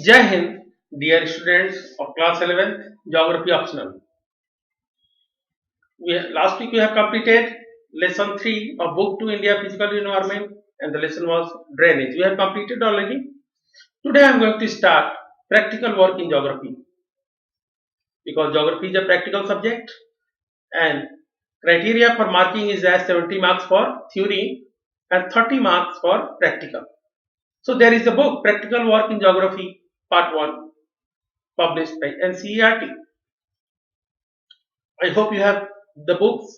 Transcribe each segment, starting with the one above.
Jai Hind, dear students of class 11th, Geography Optional. Last week we have completed lesson 3 of book 2 India Physical Environment, and the lesson was drainage. We have completed already. Today I am going to start practical work in geography, because geography is a practical subject and criteria for marking is as 70 marks for theory and 30 marks for practical. So there is a book, Practical Work in Geography Part 1, published by NCERT. I hope you have the books.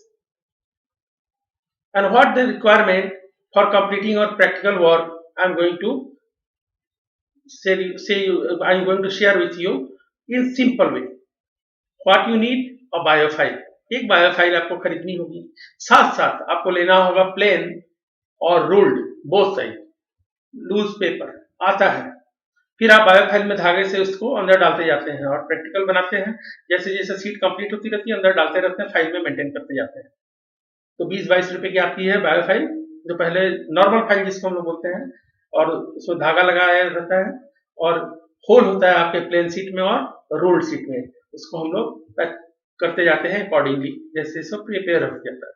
And what the requirement for completing your practical work, I am going to I am going to share with you in simple way. What you need, a बायोफाइल. एक बायोफाइल आपको खरीदनी होगी, साथ साथ आपको लेना होगा plain और ruled both side loose paper आता है. फिर आप बायोफाइल में धागे से उसको अंदर डालते जाते हैं और प्रैक्टिकल बनाते हैं. जैसे जैसे सीट कंप्लीट होती रहती है अंदर डालते रहते हैं, फाइल में मेंटेन करते जाते हैं. तो 20-22 रुपए की आपकी है बायोफाइल, जो पहले नॉर्मल फाइल जिसको हम लोग बोलते हैं, और उसमें धागा लगाया रहता है और होल होता है आपके प्लेन सीट में और रोल्ड सीट में. उसको हम लोग पैक करते जाते हैं अकॉर्डिंगली, जैसे सब प्रिपेयर हो जाता है.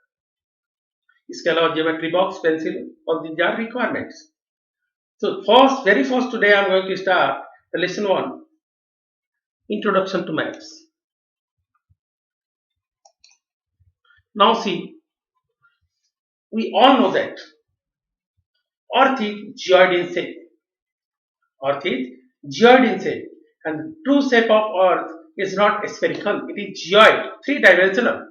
इसके अलावा ज्योमेट्री बॉक्स, पेंसिल, और these are requirements. So very first today I am going to start the lesson 1, Introduction to Maps. Now see, we all know that Earth is geoid in shape. Earth is geoid in shape, and the true shape of Earth is not spherical, it is geoid, three-dimensional.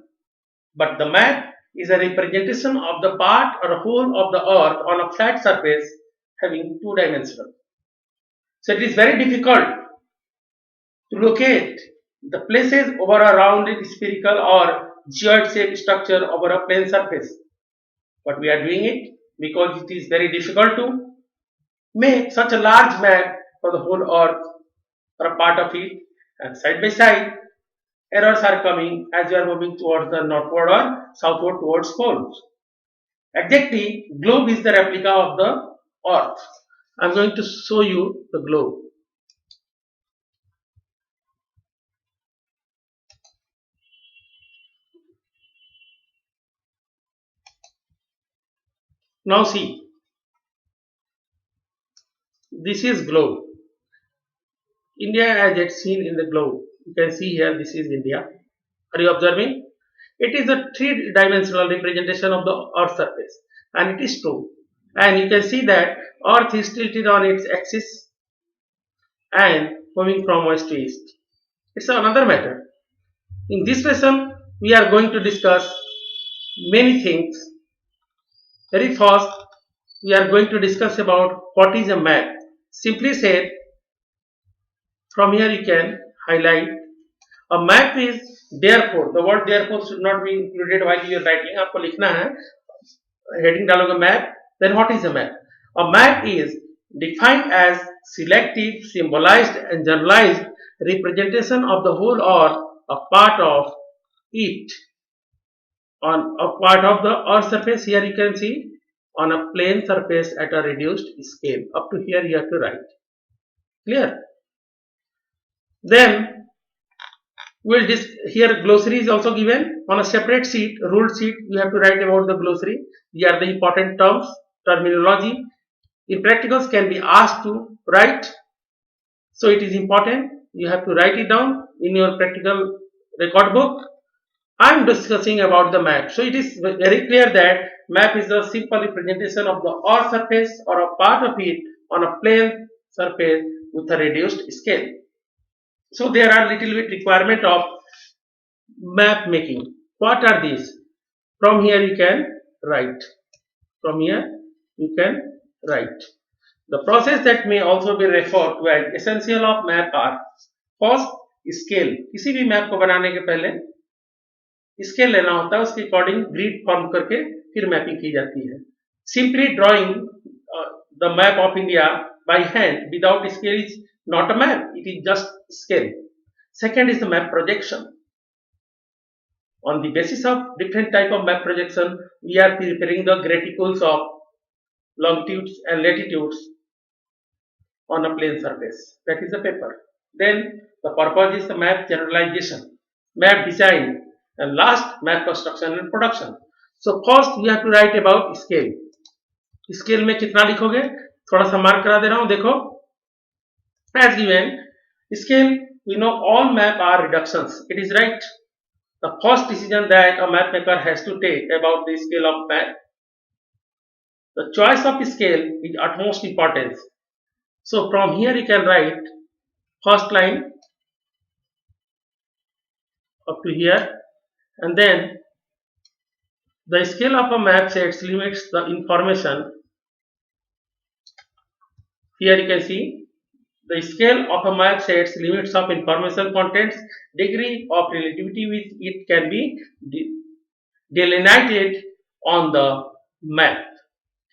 But the map is a representation of the part or whole of the Earth on a flat surface having two-dimensional. So it is very difficult to locate the places over a rounded spherical or geoid shaped structure over a plane surface. But we are doing it because it is very difficult to make such a large map for the whole Earth or a part of it, and side by side errors are coming as we are moving towards the northward or southward towards poles. Exactly, globe is the replica of the Earth. I am going to show you the globe. Now see, this is globe. India as it's seen in the globe. You can see here this is India. Are you observing? It is a three-dimensional representation of the Earth surface, and it is true. And you can see that Earth is tilted on its axis and moving from west to east. It's another matter. In this lesson, we are going to discuss many things. Very first, we are going to discuss about what is a map. Simply said, from here you can highlight a map is therefore. The word therefore should not be included while you are writing. आपको लिखना है, heading डालोगे map. Then what is a map? A map is defined as selective, symbolized and generalized representation of the whole or a part of it on a part of the Earth surface. Here you can see on a plane surface at a reduced scale. Up to here you have to write. Clear? Then here glossary is also given on a separate sheet, ruled sheet. You have to write about the glossary. These are the important terms, terminology. In practicals can be asked to write, so it is important. You have to write it down in your practical record book. I am discussing about the map. So it is very clear that map is a simple representation of the Earth surface or a part of it on a plane surface with a reduced scale. So there are little bit requirement of map making. What are these? From here you can write. From here you can write. The process that may also be referred to as essential of map are first scale. किसी भी map को बनाने के पहले scale लेना होता है, उसके अकॉर्डिंग ग्रिड फॉर्म करके फिर मैपिंग की जाती है. Simply drawing the map of India by hand without scale is not a map, it is just scale. Second is the map projection. On the basis of different type of map projection, we are preparing the graticules of longitudes and latitudes on a plane surface. That is the paper. Then the purpose is the map generalization, map design, and last map construction and production. So first we have to write about scale. Scale में कितना लिखोगे, थोड़ा सा mark करा दे रहा हूं, देखो as given scale, we know all map are reductions. It is right. The first decision that a map maker has to take about the scale of map. The choice of scale is utmost importance. So from here you can write first line up to here, and then the scale of a map sets limits the information. Here you can see the scale of a map sets limits of information contents, degree of relativity which it can be delineated on the map.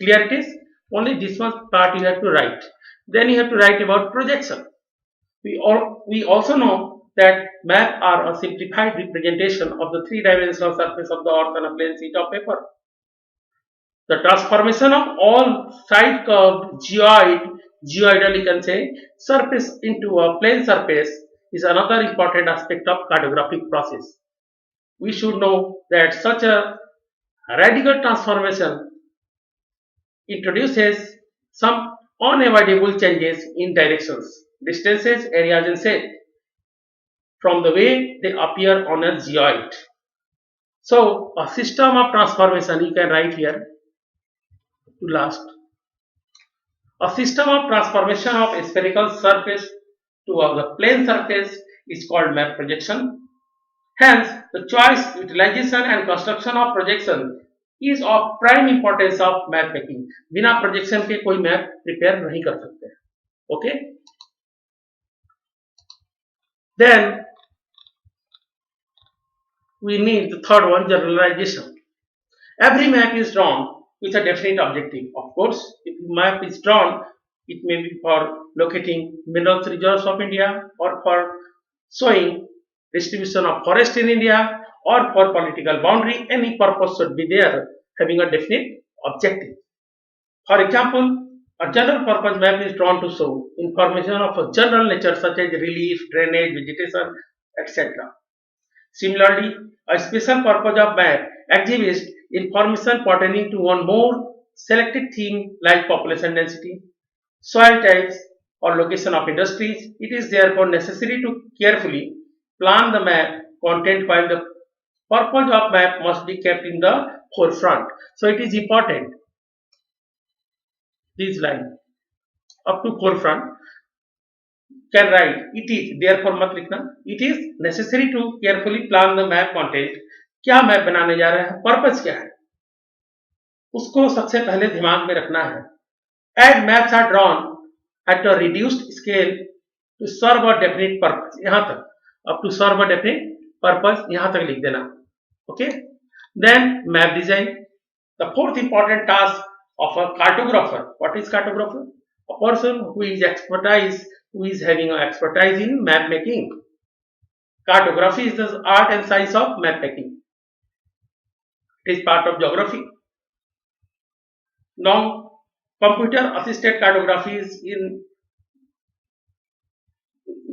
Clear it is? Only this one part you have to write. Then you have to write about projection. We also know that map are a simplified representation of the three-dimensional surface of the earth on a plain sheet of paper. The transformation of all side curved geoidal you can say surface into a plane surface is another important aspect of cartographic process. We should know that such a radical transformation introduces some unavoidable changes in directions, distances, areas and shape from the way they appear on a geoid. So a system of transformation you can write here to last. A system of transformation of a spherical surface to the plane surface is called map projection. Hence, the choice, utilization and construction of projection is of prime importance of map making. बिना projection के कोई map prepare नहीं कर सकते. Okay? Then we need the third one, generalization. Every map is drawn with a definite objective. Of course, if a map is drawn, it may be for locating minerals reserves of India or for showing distribution of forest in India or for political boundary. Any purpose should be there having a definite objective. For example, a general purpose map is drawn to show information of a general nature such as relief, drainage, vegetation, etc. Similarly, a special purpose of map exhibits information pertaining to one more selected theme like population density, soil types, or location of industries. It is therefore necessary to carefully plan the map content while the purpose of map must be kept in the forefront. So it is important, this line up to forefront can write it is, therefore मत लिखना, it is necessary to carefully plan the map content. क्या map बनाने जा रहे हैं, purpose क्या है, उसको सबसे पहले दिमाग में रखना है. As maps are drawn at a reduced scale to serve a definite purpose. यहाँ तक, up to serve a definite purpose यहाँ तक लिख देना. Okay? Then map design. The fourth important task of a cartographer. What is cartographer? A person who is having an expertise in map making. Cartography is the art and science of map making. It is part of geography. Now, computer assisted cartography is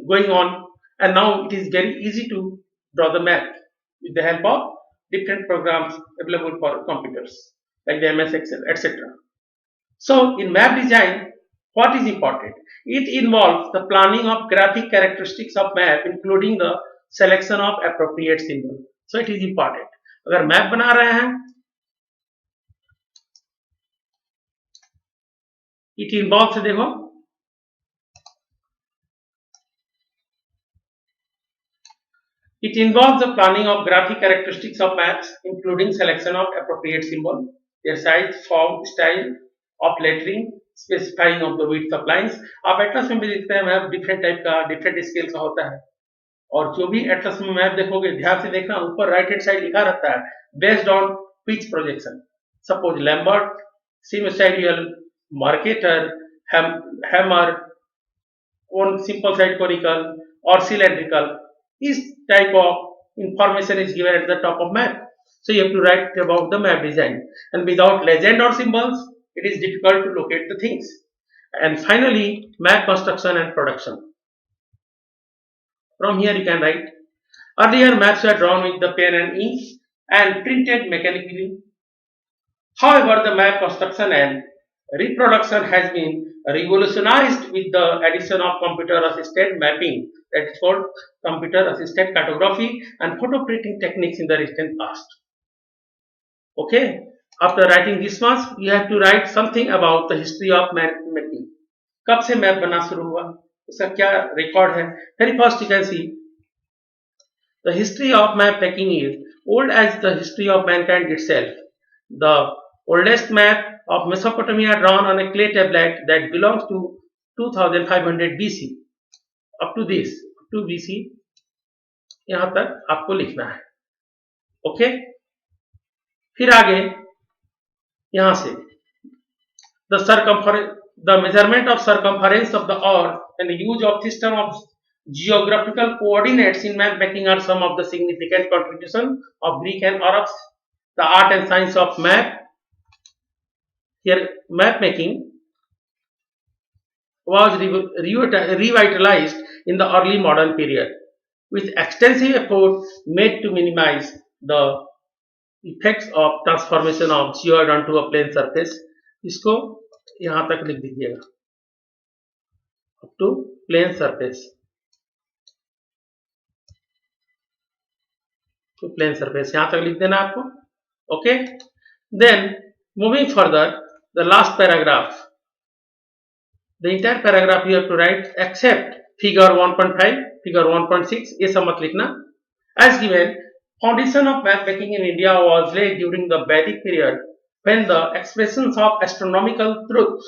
going on, and now it is very easy to draw the map with the help of different programs available for computers like the MS Excel, etc. So, in map design, what is important? It involves the planning of graphic characteristics of map, including the selection of appropriate symbol. So, it is important. अगर map बना रहे हैं, it involves, देखो, it involves the planning of graphic characteristics of maps, including selection of appropriate symbol, their size, form, style of lettering, specifying of the width of lines. आप Atlas में भी देखते हैं मैप डिफरेंट टाइप का, different scale का होता है, और जो भी एटलस में मैप देखोगे ध्यान से देखना, ऊपर राइट हैंड साइड लिखा रहता है based on pitch projection. Suppose Lambert, sinusoidal, marketer, hammer, simple side conical or cylindrical. This type of information is given at the top of map. So you have to write about the map design. And without legend or symbols, it is difficult to locate the things. And finally, map construction and production. From here you can write. Earlier maps were drawn with the pen and ink and printed mechanically. However, the map construction and reproduction has been revolutionized with the addition of computer assisted mapping, that is called computer assisted cartography and photo printing techniques in the recent past. Okay, after writing this much, you have to write something about the history of map making. कब से map बनना शुरू हुआ, उसका क्या record है. Very first you can C the history of map making is old as the history of mankind itself. The oldest map of Mesopotamia drawn on a clay tablet that belongs to 2500 BC. Up to this, up to BC, यहाँ तक आपको लिखना है. Okay, फिर आगे यहाँ से the measurement of circumference of the earth and the use of system of geographical coordinates in map making are some of the significant contributions of Greek and Arabs. The art and science of map, here map making was revitalized in the early modern period with extensive effort made to minimize the effects of transformation of geoid onto a plane surface. इसको यहाँ तक लिख दीजिएगा, up to plane surface. तो plane surface यहाँ तक लिख देना आपको. Okay, then moving further, the last paragraph, the entire paragraph you have to write except figure 1.5, figure 1.6, ये सब मत लिखना. As given, foundation of map making in India was laid during the Vedic period when the expressions of astronomical truths,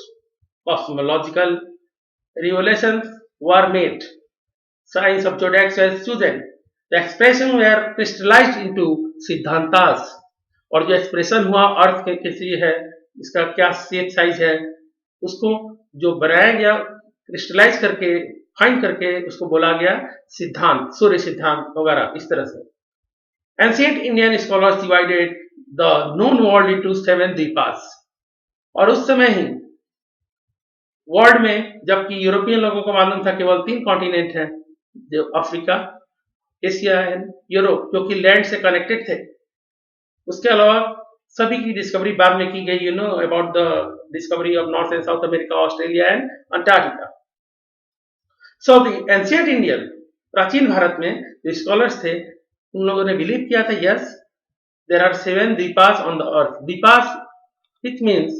cosmological revelations were made. Signs of zodiacs were chosen. The expression were crystallized into सिद्धांतास. और जो expression हुआ अर्थ के कैसी है, इसका क्या shape size है, उसको जो बनाया गया क्रिस्टलाइज करके फाइंड करके उसको बोला गया सिद्धांत, सूर्य सिद्धांत वगैरह इस तरह से. Ancient Indian scholars divided the known world into 7 द्वीपास. और उस समय ही वर्ल्ड में, जबकि यूरोपियन लोगों को मालूम था केवल 3 कॉन्टिनेंट हैं, जो अफ्रीका, एशिया एंड यूरोप, जो कि लैंड से कनेक्टेड थे. उसके अलावा सभी की डिस्कवरी बाद में की गई. You know about the discovery of north and south America, Australia and Antarctica. So the ancient Indian, प्राचीन भारत में जो स्कॉलर्स थे उन लोगों ने बिलीव किया था, यस देयर आर 7 द्वीपास ऑन द अर्थ. द्वीपास which means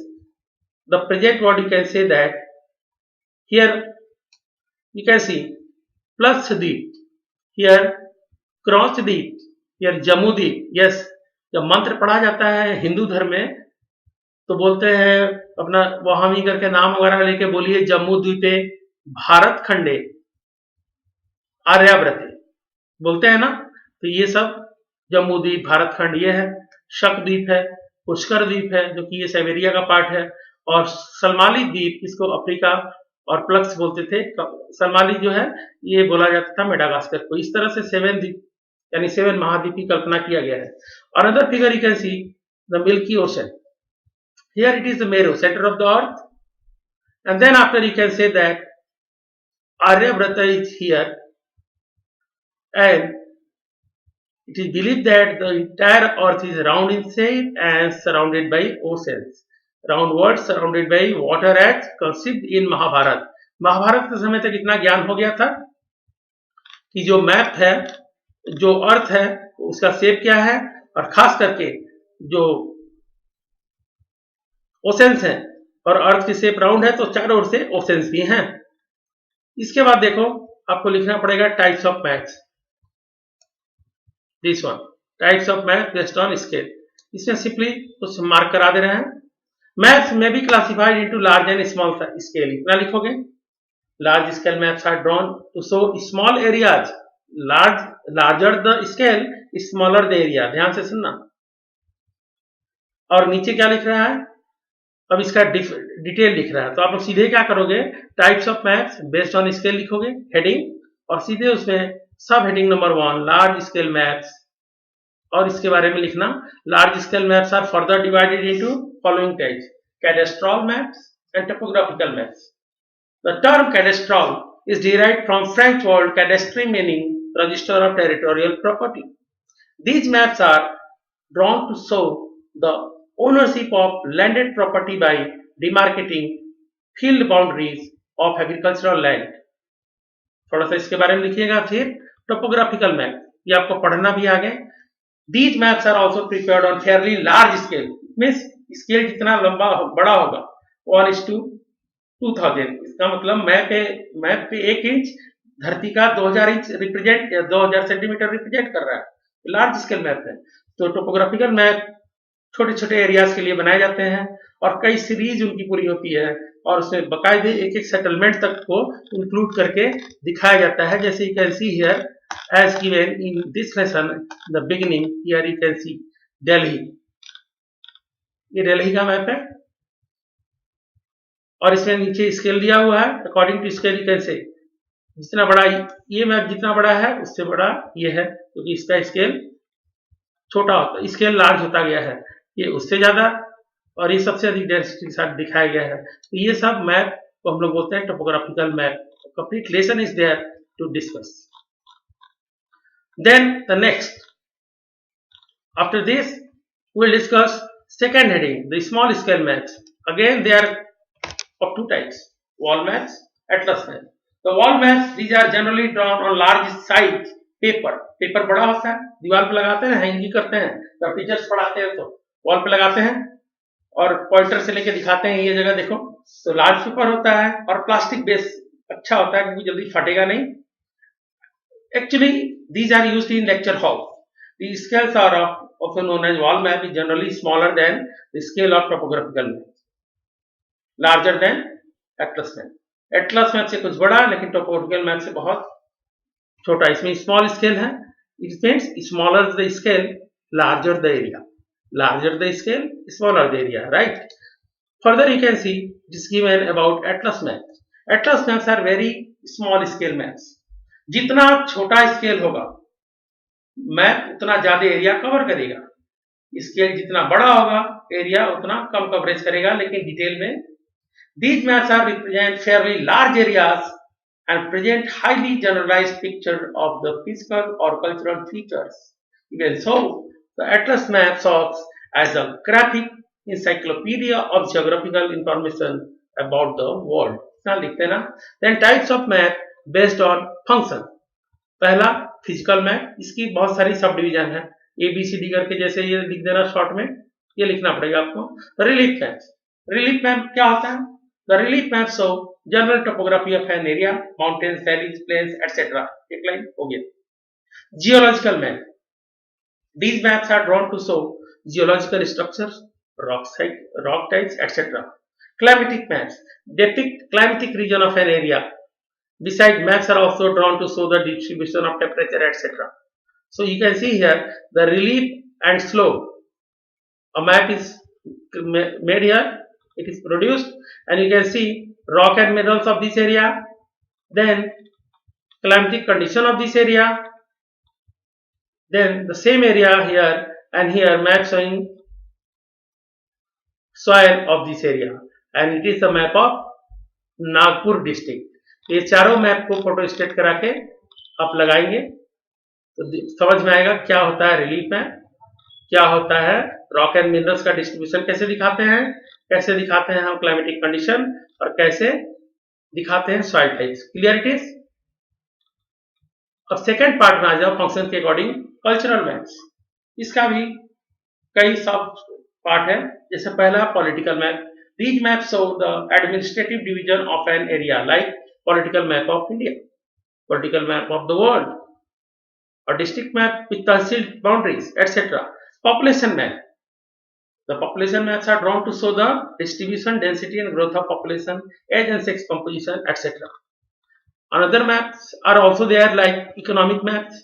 the present world, you can say that here you can see प्लस द्वीप, हियर क्रॉस द्वीप, हियर जम्मू द्वीप. यस, जब मंत्र पढ़ा जाता है हिंदू धर्म में तो बोलते हैं अपना वहामी करके नाम वगैरह लेके बोलिए, जम्मू द्वीपे भारत खंडे आर्याव्रते बोलते हैं ना. तो ये सब जम्मू द्वीप, भारत खंड ये है. शक द्वीप है, पुष्कर द्वीप है जो कि ये साइबेरिया का पार्ट है, और सलमाली द्वीप, इसको अफ्रीका और प्लक्स बोलते थे. सलमाली जो है ये बोला जाता था मेडागास्कर को. इस तरह से 7 द्वीप यानी 7 महाद्वीप की कल्पना किया गया है. और other figure you can see the milky ocean. Here it is the Meru, center of the earth, and then after you can say that Aryavrata is here, and it is believed that the entire earth is round in shape and surrounded by oceans. Round world surrounded by water as conceived in Mahabharata. Mahabharata के समय तक इतना ज्ञान हो गया था कि जो मैप है, जो अर्थ है उसका शेप क्या है, और खास करके जो ओशंस हैं और अर्थ की शेप राउंड है तो चारों ओर से ओशंस भी हैं. इसके बाद देखो आपको लिखना पड़ेगा types of maps. This one, types of map based on scale. इसमें सिंपली कुछ मार्क करा दे रहे हैं. मैप्स में be classified into large and small scale. इतना लिखोगे. Large scale maps are drawn to show small areas. Larger the scale, smaller the area. ध्यान से सुनना. और नीचे क्या लिख रहा है, अब इसका डिटेल लिख रहा है. तो आप लोग सीधे क्या करोगे, types of maps based on scale लिखोगे हेडिंग, और सीधे उसमें सब heading number 1 large scale maps, और इसके बारे में लिखना. Large scale maps are further divided into following types: cadastral maps and topographical maps. The term cadastral is derived from French word cadastre meaning register of territorial property. These maps are drawn to show the ownership of landed property by demarcating field boundaries of agricultural land. थोड़ा सा इसके बारे में लिखिएगा फिर topographical map ये आपको पढ़ना भी आगे these maps are also prepared on fairly large scale means scale जितना लंबा बड़ा होगा 1:2000 इसका मतलब मैप पे 1 इंच धरती का 2000 इंच रिप्रेजेंट या 2000 सेंटीमीटर रिप्रेजेंट कर रहा है लार्ज स्केल मैप है तो टोपोग्राफिकल मैप छोटे छोटे एरियाज के लिए बनाए जाते हैं और कई सीरीज उनकी पूरी होती है और उसमें बकायदे एक एक सेटलमेंट तक को इंक्लूड करके दिखाया जाता है जैसे you can see here as given in this lesson the beginning here you can see Delhi ये दिल्ली का मैप है और इसमें नीचे स्केल दिया हुआ है according to scale you can say जितना बड़ा ये मैप जितना बड़ा है उससे बड़ा ये है क्योंकि इसका स्केल छोटा होता स्केल लार्ज होता गया है ये उससे ज्यादा और ये सबसे अधिक डेंसिटी के साथ दिखाया गया है तो ये सब मैप को हम लोग बोलते हैं topographical map complete lesson is there to discuss then the next after this we'll discuss second heading the small scale maps again they are of two types wall maps atlas maps the wall maps these are generally drawn on large size paper बड़ा होता है दीवार पे लगाते हैं hanging करते हैं जब टीचर्स पढ़ाते हैं तो वॉल पे लगाते हैं और पॉइंटर से लेके दिखाते हैं ये जगह देखो तो लार्ज पेपर होता है और प्लास्टिक बेस अच्छा होता है क्योंकि जल्दी फटेगा नहीं actually these are used in lecture hall the scales are of known as wall map is generally smaller than the scale of topographical map larger than atlas map से कुछ बड़ा लेकिन टोपोग्राफिकल मैप से बहुत छोटा इसमें स्मॉल स्केल है it means smaller the scale larger the area larger the scale smaller the area right further you can see it is given about atlas maps are very small scale maps जितना छोटा scale होगा map उतना ज्यादा area cover करेगा scale जितना बड़ा होगा area उतना कम कवरेज करेगा लेकिन डिटेल में these maps are represent fairly large areas and present highly generalized picture of the physical or cultural features even so the atlas map serves as a graphic encyclopedia of geographical information about the world. इतना लिखते हैं ना then types of map based on function पहला physical map इसकी बहुत सारी sub division है ABCD करके जैसे ये लिख देना शॉर्ट में ये लिखना पड़ेगा आपको रिलीफ मैप क्या होता है the relief map show general topography of an area mountains valleys plains etc एक लाइन हो गया geological map these maps are drawn to show geological structures rock types etc climatic maps depict climatic region of an area besides maps are also drawn to show the distribution of temperature etc so you can see here the relief and slope a map is made here it is produced and you can see rock and minerals of this area then climatic condition of this area then the same area here and here map showing soil of this area and it is the map of Nagpur district ये चारों map को photo state करा के आप लगाएंगे तो समझ में आएगा क्या होता है रिलीफ मैप क्या होता है रॉक एंड मिनरल्स का डिस्ट्रीब्यूशन कैसे दिखाते हैं हम क्लाइमेटिक कंडीशन और कैसे दिखाते हैं सॉइल टाइप्स क्लियरिटीज अब सेकंड पार्ट में आ जाओ फंक्शन के अकॉर्डिंग कल्चरल मैप्स इसका भी कई सब पार्ट है जैसे पहला political map these maps show the administrative division of an area like political map of India political map of the world or district map with tahsil boundaries etc population map the population maps are drawn to show the distribution density and growth of population age and sex composition etc another maps are also there like economic maps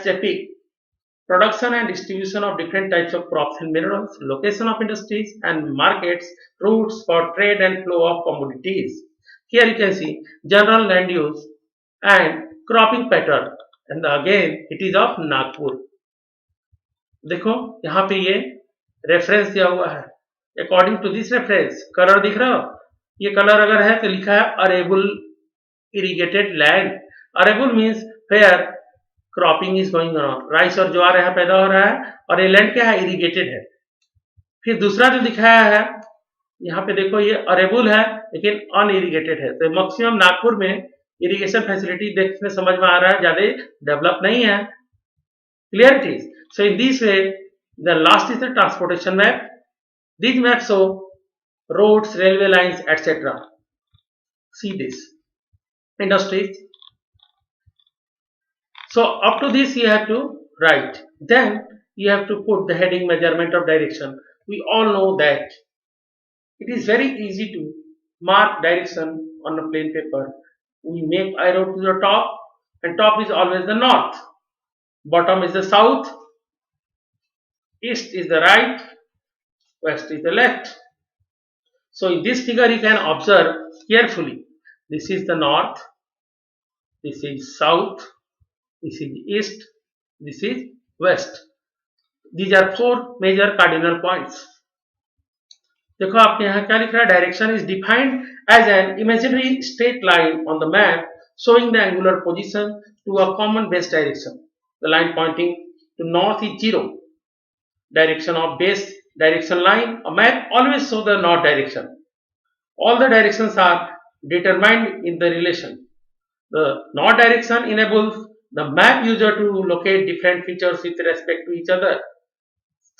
depict production and distribution of different types of crops and minerals, location of industries and markets, routes for trade and flow of commodities. Here you can see general land use and cropping pattern and again it is of Nagpur. देखो यहाँ पे ये reference दिया हुआ है according to this reference colour दिख रहा हो ये कलर अगर है तो लिखा है arable irrigated land. Arable means fair cropping is going on, rice और ज्वार यहाँ पैदा हो रहा है, और ये लैंड क्या है, इरिगेटेड है। फिर दूसरा जो दिखाया है यहाँ पे देखो, ये अरेबल है लेकिन अनइरिगेटेड है, तो मैक्सिमम नागपुर में इरिगेशन फैसिलिटी देखने समझ में आ रहा है ज्यादा डेवलप नहीं है। Clear it is. So in this way the last is the transportation map. This map show roads, railway lines, etc. See this. Industries. So up to this you have to write. Then you have to put the heading measurement of direction. We all know that it is very easy to mark direction on a plain paper. We make arrow to the top, and top is always the north, bottom is the south, east is the right, west is the left. So in this figure you can observe carefully. This is the north, this is south, this is east, this is west. These are four major cardinal points. देखो आपके यहाँ क्या लिख रहा है, direction is defined as an imaginary straight line on the map showing the angular position to a common base direction. The line pointing to north is 0. Direction of base direction line. A map always show the north direction. All the directions are determined in the relation. The north direction enables the map user to locate different features with respect to each other.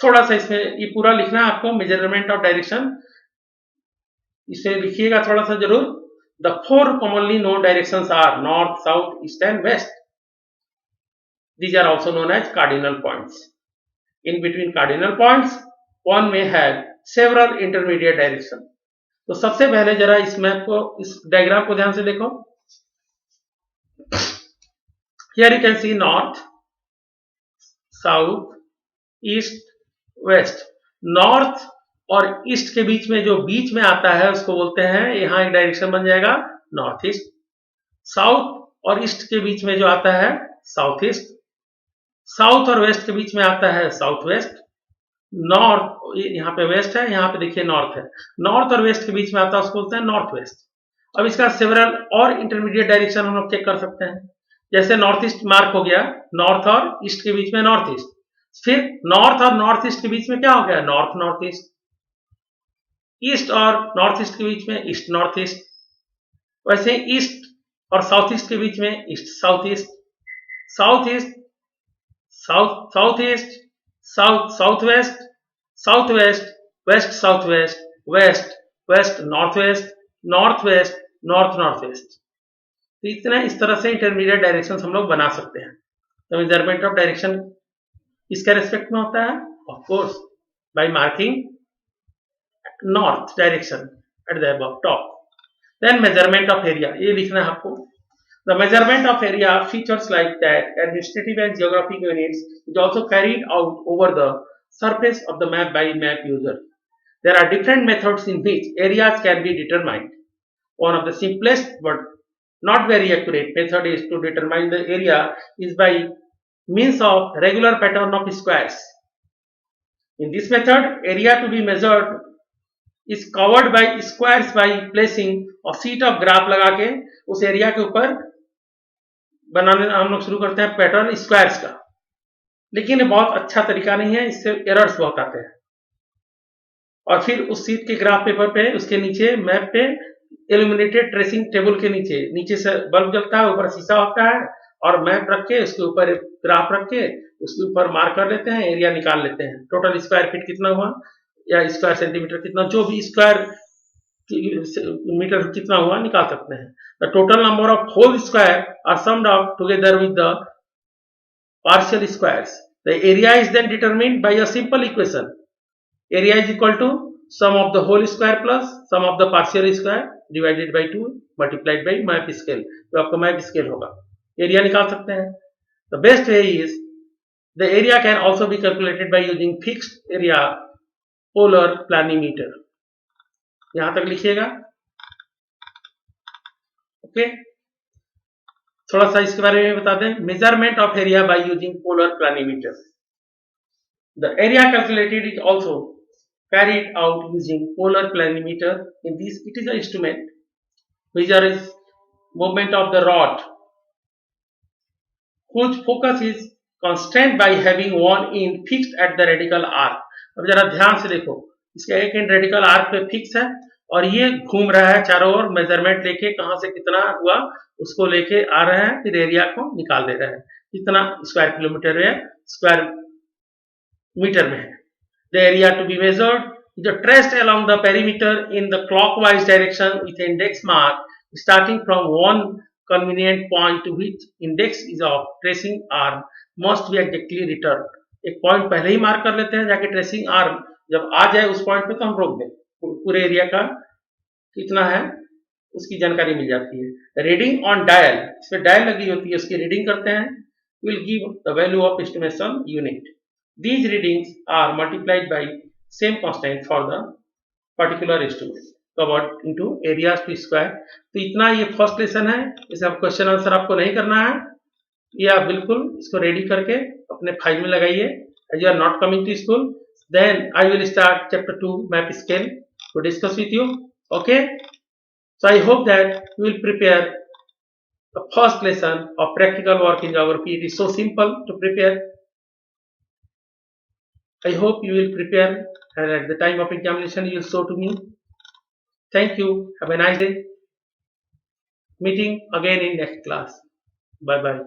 थोड़ा सा इसमें ये पूरा लिखना है आपको, measurement of direction, इसे लिखिएगा थोड़ा सा जरूर। The four commonly known directions are north, south, east and west. These are also known as cardinal points. In between cardinal points one may have several intermediate direction. तो सबसे पहले जरा इस मैप को, इस डायग्राम को ध्यान से देखो. Here you can see north, south, east, west. North और ईस्ट के बीच में जो बीच में आता है उसको बोलते हैं, यहां एक डायरेक्शन बन जाएगा नॉर्थ ईस्ट. साउथ और ईस्ट के बीच में जो आता है साउथ ईस्ट. साउथ और वेस्ट के बीच में आता है साउथ वेस्ट. नॉर्थ, यहाँ पे वेस्ट है, यहाँ पे देखिए नॉर्थ है. नॉर्थ और वेस्ट के बीच में आता है उसको बोलते हैं नॉर्थ वेस्ट. अब इसका सेवरल और इंटरमीडिएट डायरेक्शन हम लोग चेक कर सकते हैं. जैसे नॉर्थ ईस्ट मार्क हो गया, नॉर्थ और ईस्ट के बीच में नॉर्थ ईस्ट. फिर नॉर्थ और नॉर्थ ईस्ट के बीच में क्या हो गया, नॉर्थ नॉर्थ ईस्ट. ईस्ट और नॉर्थ ईस्ट के बीच में ईस्ट नॉर्थ ईस्ट. वैसे ईस्ट और साउथ ईस्ट के बीच में east south east. South east, south south east, south south west, south west, west south west, west west north west, north west, north north west. तो इतना इस तरह से इंटरमीडिएट डायरेक्शन हम लोग बना सकते हैं. तो मेजरमेंट ऑफ डायरेक्शन इसका रेस्पेक्ट में होता है, of course by marking north direction at the above top. Then measurement of area, ये लिखना है आपको. The measurement of area features like that administrative and geographic units is also carried out over the surface of the map by map user. There are different methods in which areas can be determined. One of the simplest but not very accurate method is to determine the area is by means of regular pattern of squares. In this method, area to be measured is covered by squares by placing a sheet of graph लगा के उस area के ऊपर बनाने हम लोग शुरू करते हैं पैटर्न स्क्वायर्स का. लेकिन ये बहुत अच्छा तरीका नहीं है, इससे एरर्स बहुत आते हैं. और फिर उस सीट के ग्राफ पेपर पे, उसके नीचे मैप पे इल्यूमिनेटेड ट्रेसिंग टेबल के नीचे, नीचे से बल्ब जलता है, ऊपर शीशा होता है, और मैप रख के उसके ऊपर एक ग्राफ रख के उसके ऊपर मार्क कर लेते हैं, एरिया निकाल लेते हैं. टोटल स्क्वायर फीट कितना हुआ या स्क्वायर सेंटीमीटर कितना, जो भी स्क्वायर मीटर कितना हुआ निकाल सकते हैं. The total number of whole square are summed up together with the partial squares. The area is then determined by a simple equation. Area is equal to sum of the whole square plus sum of the partial square divided by 2 multiplied by map scale. तो आपका map scale होगा, area निकाल सकते हैं. The best way is the area can also be calculated by using fixed area polar planimeter. यहां तक लिखिएगा. Okay, थोड़ा सा इसके बारे में बता दें. Measurement of area by using polar planimeter. The area calculated is also carried out using polar planimeter. In this, it is an instrument measures movement of the rod whose focus is constrained by having one end fixed at the radical arc. अब जरा ध्यान से देखो, इसका एक and radical arc पे fix है और ये घूम रहा है चारों ओर, मेजरमेंट लेके कहां से कितना हुआ उसको लेके आ रहा है, फिर एरिया को निकाल दे रहा है कितना स्क्वायर किलोमीटर है, स्क्वायर मीटर में है. The area to be measured is traced along the perimeter in the clockwise direction with index mark starting from one convenient point to which index is of tracing arm must be exactly returned. एक point पहले ही mark कर लेते हैं, जाके tracing arm जब आ जाए उस point पे तो हम रोक दें, पूरे एरिया का कितना है उसकी जानकारी मिल जाती है. रीडिंग ऑन डायल, इसमें डायल लगी होती है, उसकी रीडिंग करते हैं, will give the value of estimation unit. These readings are multiplied by same constant for the particular estimate covered into areas to square. तो इतना ये फर्स्ट लेसन है, इसे आप क्वेश्चन आंसर आपको नहीं करना है, ये आप बिल्कुल इसको रेडी करके अपने फाइल में लगाइए. As you are not coming to school, then I will start chapter 2 map scale to discuss with you. Okay, so I hope that you will prepare the first lesson of practical work in geography. It is so simple to prepare. I hope you will prepare and at the time of examination you will show to me. Thank you. Have a nice day. Meeting again in next class. Bye bye.